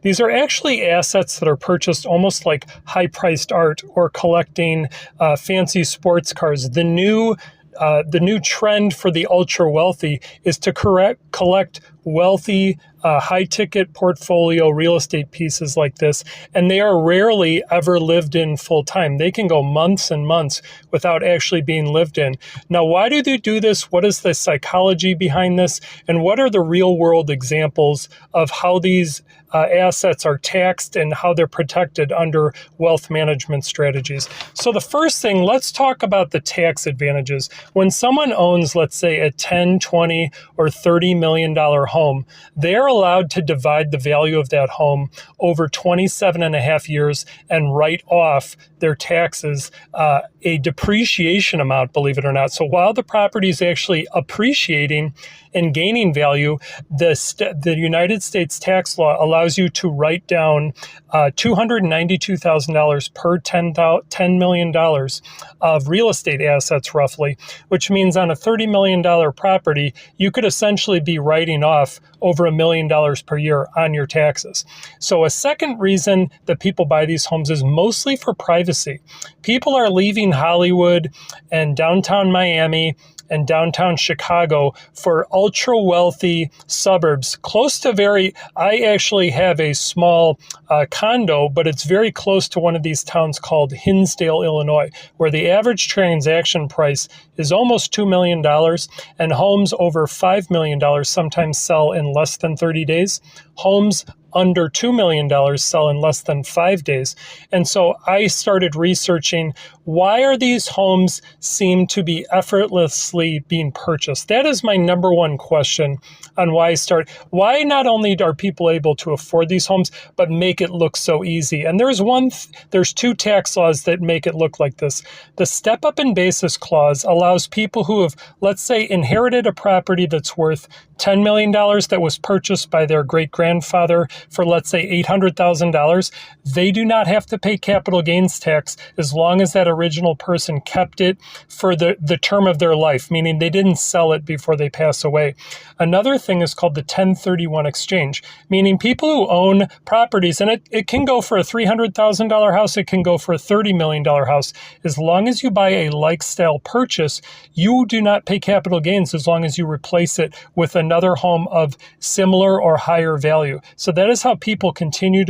These are actually assets that are purchased almost like high-priced art or collecting fancy sports cars. The new trend for the ultra wealthy is to collect wealthy, high ticket portfolio real estate pieces like this, and they are rarely ever lived in full time. They can go months and months without actually being lived in. Now, why do they do this? What is the psychology behind this? And what are the real world examples of how these assets are taxed and how they're protected under wealth management strategies? So the first thing, let's talk about the tax advantages. When someone owns, let's say, a 10, 20, or $30 million home, they're allowed to divide the value of that home over 27 and a half years and write off their taxes, a depreciation amount, believe it or not. So while the property is actually appreciating and gaining value, the United States tax law allows you to write down $292,000 per $10 million of real estate assets, roughly, which means on a $30 million property, you could essentially be writing off over $1 million per year on your taxes. So a second reason that people buy these homes is mostly for privacy. People are leaving Hollywood and downtown Miami and downtown Chicago for ultra wealthy suburbs close to I actually have a small condo, but it's very close to one of these towns called Hinsdale, Illinois, where the average transaction price is almost $2 million and homes over $5 million sometimes sell in less than 30 days. Homes under $2 million sell in less than 5 days. And so I started researching, why are these homes seem to be effortlessly being purchased? That is my number one question on why why not only are people able to afford these homes, but make it look so easy? And there's two tax laws that make it look like this. The step up in basis clause allows people who have, let's say, inherited a property that's worth $10 million that was purchased by their great-grandfather for, let's say, $800,000, they do not have to pay capital gains tax as long as that original person kept it for the term of their life, meaning they didn't sell it before they pass away. Another thing is called the 1031 exchange, meaning people who own properties, and it can go for a $300,000 house, it can go for a $30 million house. As long as you buy a like-style purchase, you do not pay capital gains as long as you replace it with another home of similar or higher value. So that is how people continue to